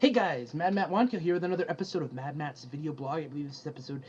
Hey guys, mattwandcow here with another episode of Mad Matt's video blog. I believe this is episode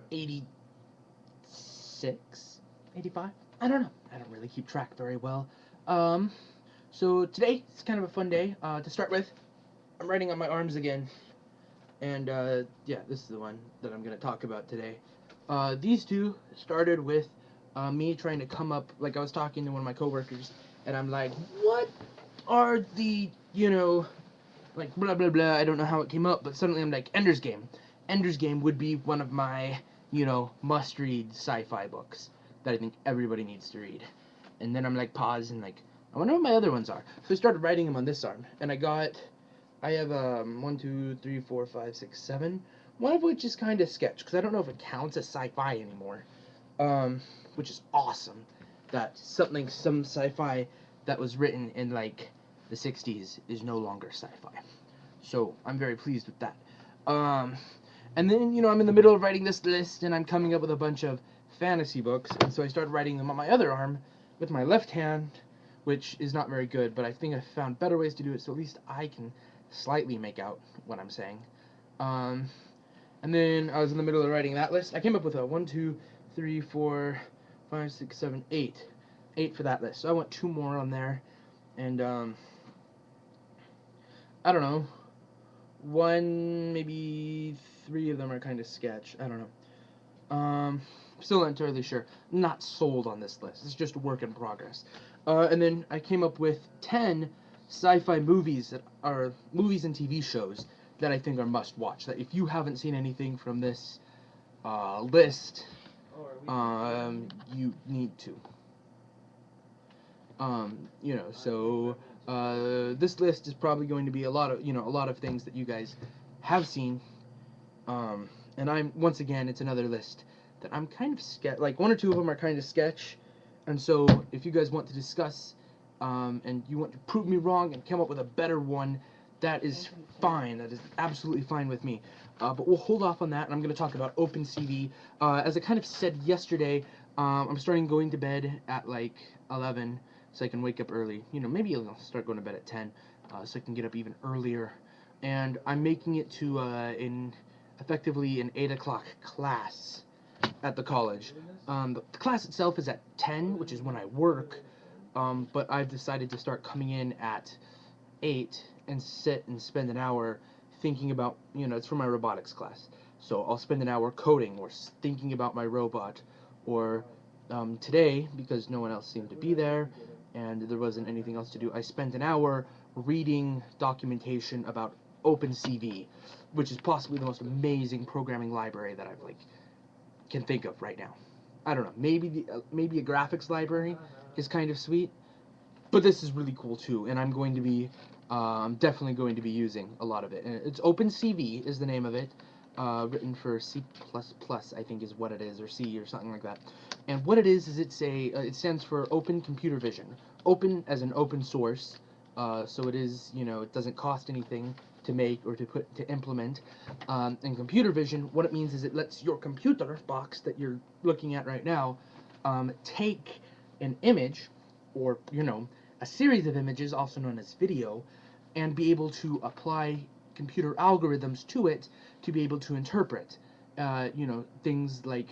86, 85? I don't know. I don't really keep track very well. So today it's kind of a fun day. To start with, I'm writing on my arms again. And yeah, this is the one that I'm going to talk about today. These two started with me trying to come up, like I was talking to one of my coworkers, and I'm like, what are the, like blah blah blah, I don't know how it came up, but suddenly I'm like, Ender's Game. Ender's Game would be one of my, must-read sci-fi books that I think everybody needs to read. And then I'm like, pause, and like, I wonder what my other ones are. So I started writing them on this arm, and I have 1, 2, 3, 4, 5, 6, 7. One of which is kind of sketch, because I don't know if it counts as sci-fi anymore. Which is awesome. That some sci-fi that was written in like the 60s is no longer sci-fi. So I'm very pleased with that. And then, I'm in the middle of writing this list, and I'm coming up with a bunch of fantasy books, and so I started writing them on my other arm with my left hand, which is not very good, but I think I found better ways to do it, so at least I can slightly make out what I'm saying. And then I was in the middle of writing that list. I came up with a 1, 2, 3, 4, 5, 6, 7, 8. 8 for that list. So I want 2 more on there. And, I don't know. 1, maybe 3 of them are kind of sketch. I don't know. Still not entirely sure. Not sold on this list. It's just a work in progress. And then I came up with 10 sci-fi movies that are movies and TV shows that I think are must watch. That if you haven't seen anything from this list, you need to. So this list is probably going to be a lot of things that you guys have seen. And once again, it's another list that I'm kind of like 1 or 2 of them are kind of sketch, and so if you guys want to discuss, and you want to prove me wrong and come up with a better one, that is fine. That is absolutely fine with me. But we'll hold off on that, and I'm going to talk about OpenCV. As I kind of said yesterday, I'm starting going to bed at like 11, so I can wake up early. Maybe I'll start going to bed at 10, so I can get up even earlier. And I'm making it to effectively an 8 o'clock class at the college. The class itself is at 10, which is when I work, but I've decided to start coming in at 8 and sit and spend an hour thinking about, it's for my robotics class. So I'll spend an hour coding or thinking about my robot, or today, because no one else seemed to be there and there wasn't anything else to do, I spent an hour reading documentation about OpenCV, which is possibly the most amazing programming library that I've can think of right now. I don't know. Maybe a graphics library is kind of sweet, but this is really cool too, and I'm going to be definitely going to be using a lot of it. And it's OpenCV is the name of it, written for C++, I think is what it is, or C or something like that. And what it is it stands for Open Computer Vision. Open as an open source, so it is, it doesn't cost anything to make or to implement. And computer vision, what it means is it lets your computer box that you're looking at right now take an image, or a series of images, also known as video, and be able to apply computer algorithms to it to be able to interpret things like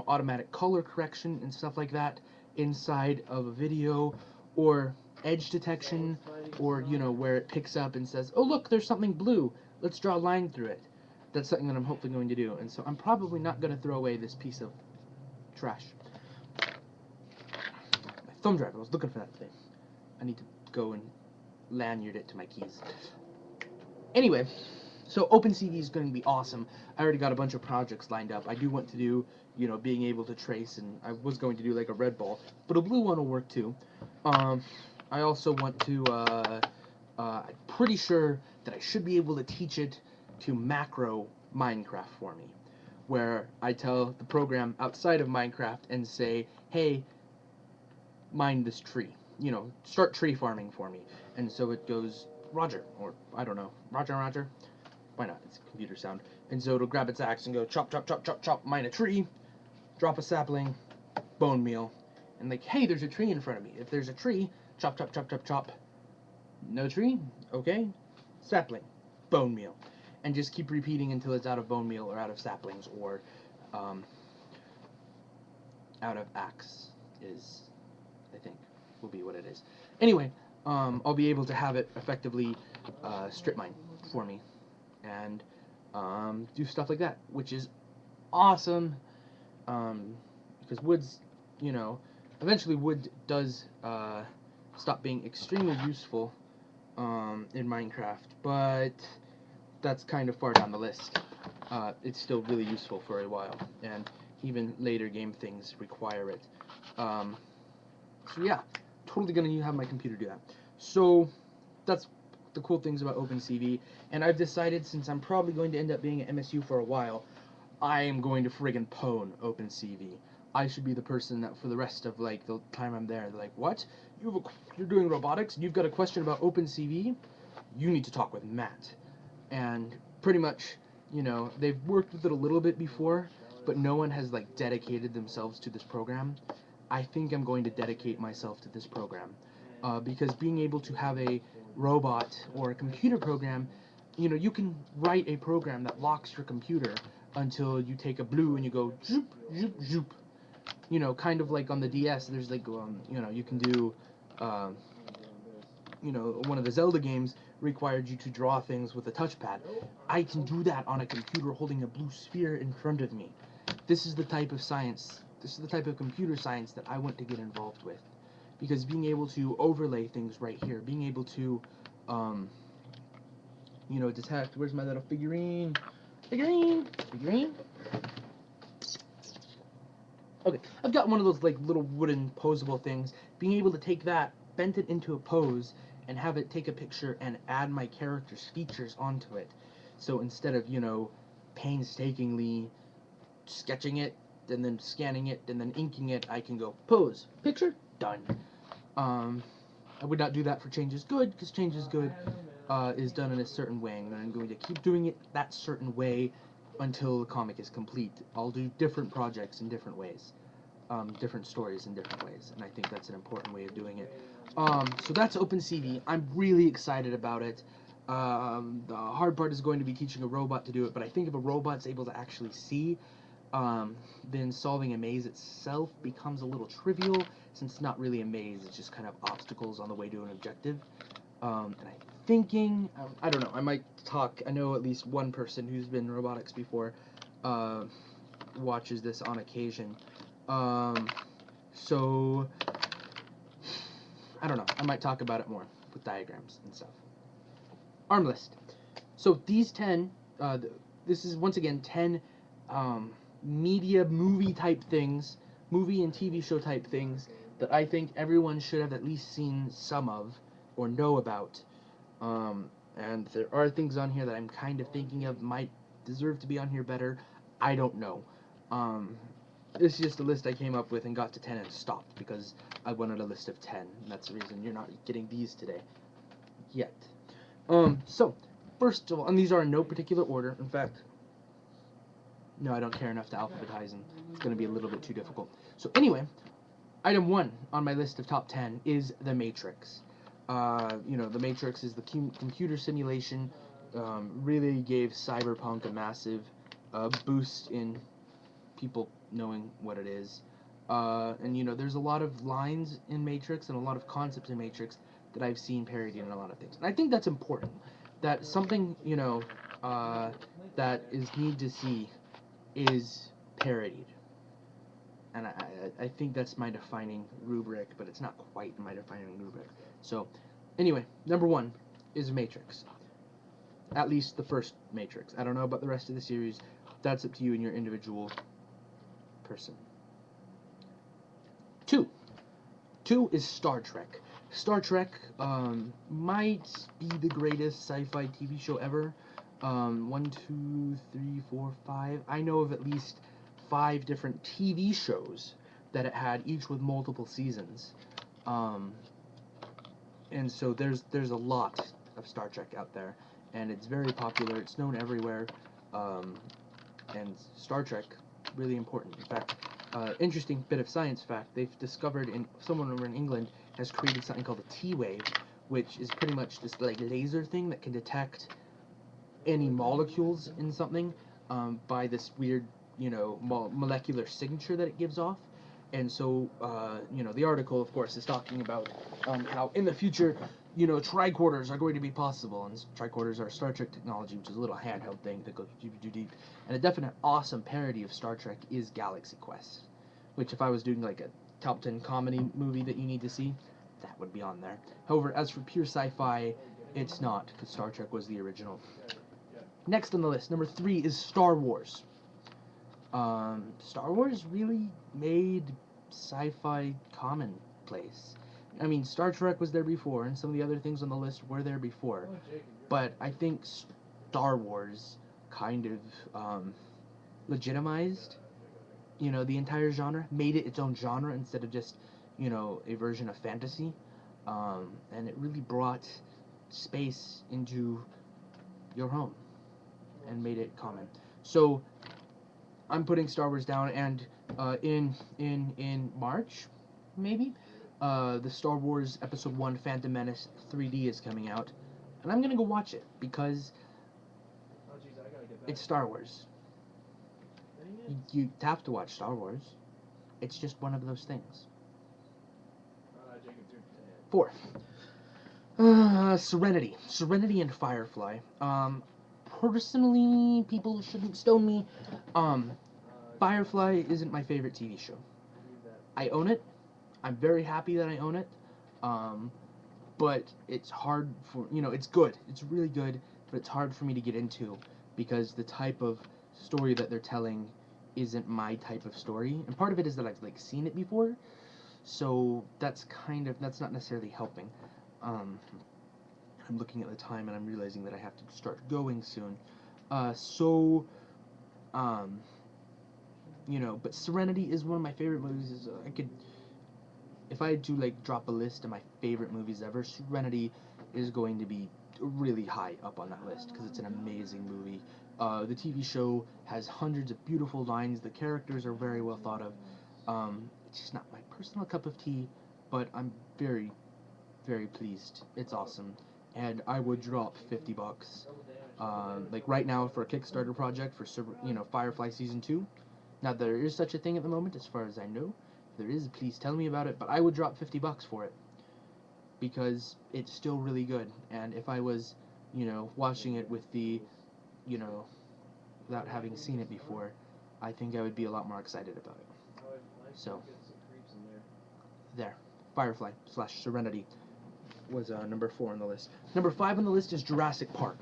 automatic color correction and stuff like that inside of a video, or edge detection, or where it picks up and says, oh look, there's something blue, let's draw a line through it. That's something that I'm hopefully going to do, and so I'm probably not going to throw away this piece of trash. My thumb drive, I was looking for that today. I need to go and lanyard it to my keys. Anyway, so OpenCV is going to be awesome. I already got a bunch of projects lined up. I do want to do, being able to trace, and I was going to do like a red ball, but a blue one will work too. I also want to, I'm pretty sure that I should be able to teach it to macro Minecraft for me, where I tell the program outside of Minecraft and say, hey, mine this tree, start tree farming for me. And so it goes, Roger, or I don't know, Roger, why not, it's a computer sound. And so it'll grab its axe and go chop, chop, chop, chop, chop, mine a tree, drop a sapling, bone meal, and like, hey, there's a tree in front of me. If there's a tree, chop, chop, chop, chop, chop. No tree? Okay. Sapling. bone meal, and just keep repeating until it's out of bone meal or out of saplings or out of axe is, I think, will be what it is. Anyway, I'll be able to have it effectively strip mine for me and do stuff like that, which is awesome, because wood's, you know, eventually wood does stop being extremely useful in Minecraft, but that's kind of far down the list. It's still really useful for a while, and even later game things require it. So yeah, totally gonna have my computer do that. So that's the cool things about OpenCV, and I've decided, since I'm probably going to end up being at MSU for a while, I am going to friggin' pwn OpenCV. I should be the person that for the rest of like the time I'm there, they're like, what? You're doing robotics and you've got a question about OpenCV? You need to talk with Matt. And pretty much, you know, they've worked with it a little bit before, but no one has like dedicated themselves to this program. I think I'm going to dedicate myself to this program, because being able to have a robot or a computer program, you know, you can write a program that locks your computer until you take a blue and you go zoop zoop zoop. You know, kind of like on the DS. There's like you know, you can do you know, one of the Zelda games required you to draw things with a touchpad. I can do that on a computer holding a blue sphere in front of me. This is the type of science, this is the type of computer science that I want to get involved with. Because being able to overlay things right here, being able to, you know, detect, where's my little figurine? Figurine? Figurine? Okay, I've got one of those like little wooden posable things. Being able to take that, bend it into a pose, and have it take a picture and add my character's features onto it. So instead of, you know, painstakingly sketching it, and then scanning it, and then inking it, I can go pose, picture, done. I would not do that for Change is Good, because Change is Good is done in a certain way, and I'm going to keep doing it that certain way until the comic is complete. I'll do different projects in different ways, different stories in different ways, and I think that's an important way of doing it. So that's OpenCV. I'm really excited about it. The hard part is going to be teaching a robot to do it, but I think if a robot's able to actually see, then solving a maze itself becomes a little trivial, since it's not really a maze, it's just kind of obstacles on the way to an objective. And I'm thinking, I don't know, I might talk, I know at least one person who's been in robotics before, watches this on occasion. So, I don't know, I might talk about it more with diagrams and stuff. Arm list. So these 10, this is once again 10 media, movie type things, movie and TV show type things that I think everyone should have at least seen some of or know about. And there are things on here that I'm kind of thinking of might deserve to be on here better. I don't know. This is just a list I came up with and got to 10 and stopped because I wanted a list of 10. And that's the reason you're not getting these today yet. So first of all, and these are in no particular order. In fact, no, I don't care enough to alphabetize them. It's going to be a little bit too difficult. So anyway, item 1 on my list of top 10 is The Matrix. You know, The Matrix is the computer simulation. Really gave cyberpunk a massive boost in people knowing what it is. And you know, there's a lot of lines in Matrix and a lot of concepts in Matrix that I've seen parodied in a lot of things. And I think that's important. That something, you know, that is need to see is parodied. And I think that's my defining rubric, but it's not quite my defining rubric. So, anyway, number 1 is Matrix. At least the first Matrix. I don't know about the rest of the series. That's up to you and your individual person. 2 is Star Trek. Star Trek might be the greatest sci-fi TV show ever. 1, 2, 3, 4, 5. I know of at least 5 different TV shows that it had, each with multiple seasons. And so there's a lot of Star Trek out there, and it's very popular. It's known everywhere. And Star Trek, really important. In fact, interesting bit of science fact, they've discovered, someone over in England has created something called a T-wave, which is pretty much this like laser thing that can detect any molecules in something by this weird, molecular signature that it gives off. And so, the article, of course, is talking about how in the future, tricorders are going to be possible. And tricorders are Star Trek technology, which is a little handheld thing that goes deep. And a definite awesome parody of Star Trek is Galaxy Quest, which if I was doing like a top 10 comedy movie that you need to see, that would be on there. However, as for pure sci-fi, it's not, because Star Trek was the original. Next on the list, number 3 is Star Wars. Star Wars really made sci-fi commonplace. I mean, Star Trek was there before, and some of the other things on the list were there before. But I think Star Wars kind of legitimized, the entire genre, made it its own genre instead of just, a version of fantasy. And it really brought space into your home and made it common. So I'm putting Star Wars down, and in March, maybe, the Star Wars Episode 1 Phantom Menace 3D is coming out, and I'm gonna go watch it because it's Star Wars. You have to watch Star Wars. It's just one of those things. 4. Serenity. Serenity and Firefly. Personally, people shouldn't stone me. Firefly isn't my favorite TV show. I own it. I'm very happy that I own it. But it's hard for, it's good. It's really good, but it's hard for me to get into because the type of story that they're telling isn't my type of story. And part of it is that I've, seen it before. So that's not necessarily helping. I'm looking at the time and I'm realizing that I have to start going soon. But Serenity is one of my favorite movies. If I had to drop a list of my favorite movies ever, Serenity is going to be really high up on that list because it's an amazing movie. The TV show has hundreds of beautiful lines. The characters are very well thought of. It's just not my personal cup of tea, but I'm very, very pleased. It's awesome, and I would drop $50. Right now for a Kickstarter project for Firefly Season 2. Now there is such a thing at the moment, as far as I know. If there is, please tell me about it. But I would drop $50 for it because it's still really good. And if I was, watching it with the, without having seen it before, I think I would be a lot more excited about it. So, there. Firefly / Serenity was number 4 on the list. Number 5 on the list is Jurassic Park.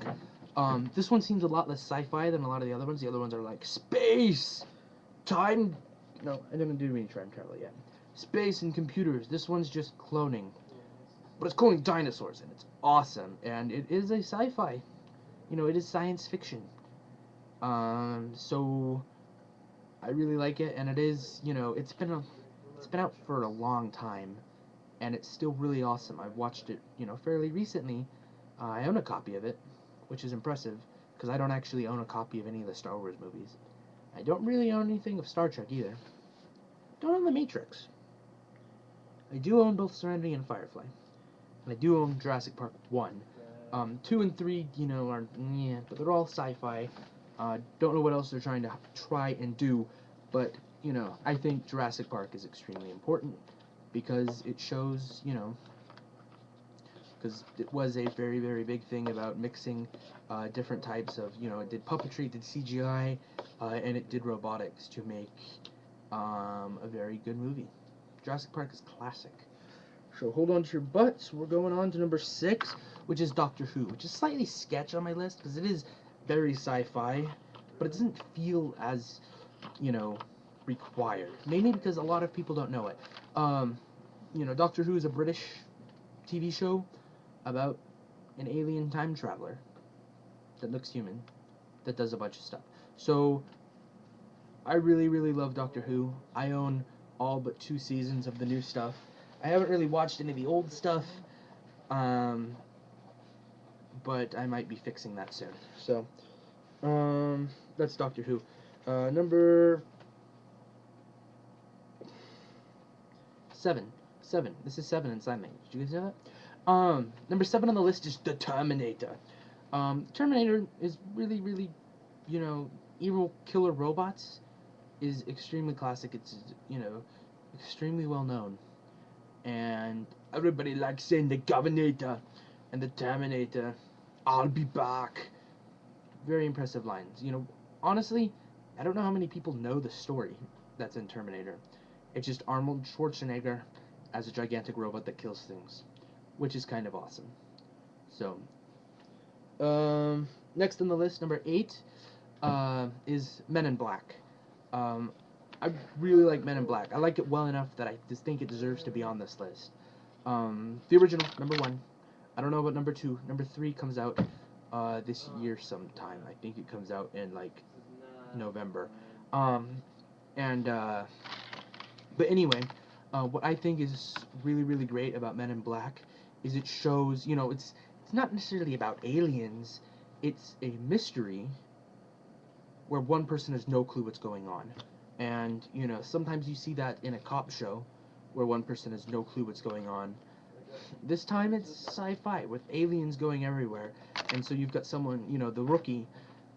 This one seems a lot less sci-fi than a lot of the other ones. The other ones are like space, time. No, I didn't do any time travel yet. Space and computers. This one's just cloning. But it's cloning dinosaurs, and it's awesome. And it is a sci-fi. It is science fiction. So I really like it, and it is, it's been out for a long time, and it's still really awesome. I've watched it, fairly recently. I own a copy of it, which is impressive, because I don't actually own a copy of any of the Star Wars movies. I don't really own anything of Star Trek either. Don't own The Matrix. I do own both Serenity and Firefly. And I do own Jurassic Park 1. 2 and 3, are, but they're all sci-fi. Don't know what else they're trying to try and do, but, I think Jurassic Park is extremely important because it shows, because it was a very, very big thing about mixing different types of, it did puppetry, it did CGI, and it did robotics to make a very good movie. Jurassic Park is classic. So hold on to your butts. We're going on to number 6, which is Doctor Who, which is slightly sketch on my list because it is very sci-fi, but it doesn't feel as, required. Mainly because a lot of people don't know it. Doctor Who is a British TV show about an alien time traveler that looks human, that does a bunch of stuff. So I really, really love Doctor Who. I own all but 2 seasons of the new stuff. I haven't really watched any of the old stuff, but I might be fixing that soon. So, that's Doctor Who. Number 7. This is 7 in sign language. Did you guys know that? Number 7 on the list is The Terminator. Terminator is really, really, you know, evil killer robots is extremely classic. It's, you know, extremely well known. And everybody likes saying the Governator and the Terminator. I'll be back. Very impressive lines. You know, honestly, I don't know how many people know the story that's in Terminator. It's just Arnold Schwarzenegger as a gigantic robot that kills things, which is kind of awesome. So, next on the list, number 8, is Men in Black. Um, I really like Men in Black. I like it well enough that I just think it deserves to be on this list. The original, number 1. I don't know about number 2. Number 3 comes out this year sometime. I think it comes out in like November. And but anyway, what I think is really, really great about Men in Black is it shows, you know, it's not necessarily about aliens. It's a mystery where one person has no clue what's going on. And, you know, sometimes you see that in a cop show where one person has no clue what's going on. This time it's sci-fi with aliens going everywhere. And so you've got someone, you know, the rookie,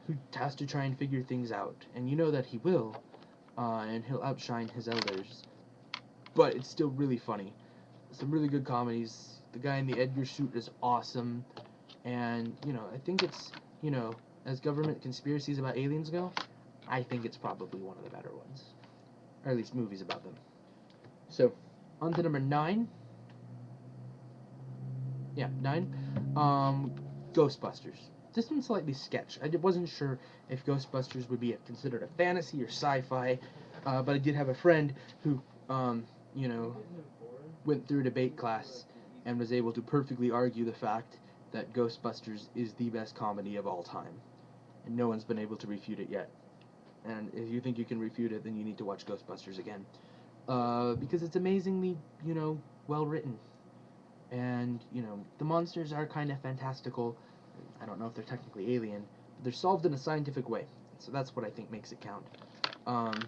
who has to try and figure things out. And you know that he will, and he'll outshine his elders. But it's still really funny. Some really good comedies. The guy in the Edgar suit is awesome. And, you know, I think it's, you know, as government conspiracies about aliens go, I think it's probably one of the better ones. Or at least movies about them. So, on to number 9. Yeah, 9. Ghostbusters. This one's slightly sketch. I wasn't sure if Ghostbusters would be considered a fantasy or sci-fi, but I did have a friend who, you know, went through a debate class and was able to perfectly argue the fact that Ghostbusters is the best comedy of all time. And no one's been able to refute it yet. And if you think you can refute it, then you need to watch Ghostbusters again. Because it's amazingly, you know, well written. And, you know, the monsters are kind of fantastical. I don't know if they're technically alien, but they're solved in a scientific way. So that's what I think makes it count. And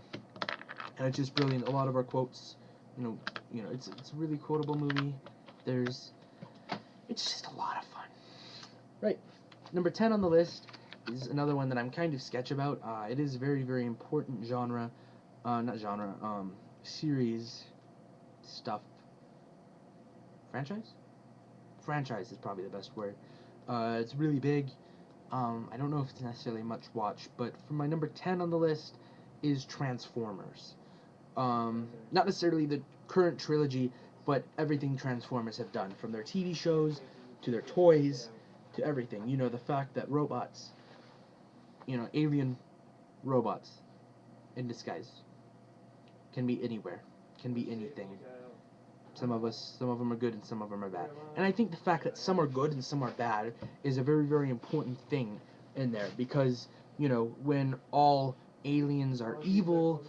it's just brilliant. A lot of our quotes, you know, it's a really quotable movie. It's just a lot of fun. Right. Number 10 on the list is another one that I'm kind of sketch about. It is a very, very important series stuff. Franchise? Franchise is probably the best word. It's really big. I don't know if it's necessarily much watch, but for my number 10 on the list is Transformers. Not necessarily the current trilogy, but everything Transformers have done, from their TV shows to their toys to everything. You know, the fact that robots, you know, alien robots in disguise, can be anywhere, can be anything. Some of them are good and some of them are bad. And I think the fact that some are good and some are bad is a very, very important thing in there, because, you know, when all aliens are evil,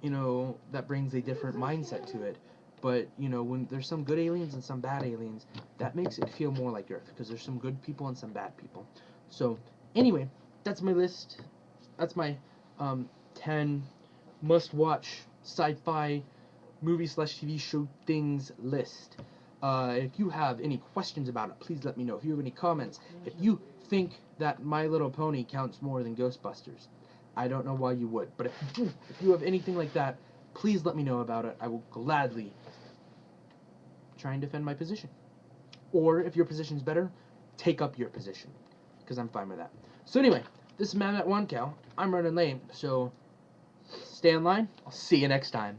you know, that brings a different mindset to it. But, you know, when there's some good aliens and some bad aliens, that makes it feel more like Earth, because there's some good people and some bad people. So, anyway, that's my list. That's my 10 must-watch sci-fi movie/TV show things list. If you have any questions about it, please let me know. If you have any comments, if you think that My Little Pony counts more than Ghostbusters, I don't know why you would, but if you have anything like that, please let me know about it. I will gladly try and defend my position. Or if your position's better, take up your position, because I'm fine with that. So anyway, this is mattwandcow. I'm running late, so stay in line. I'll see you next time.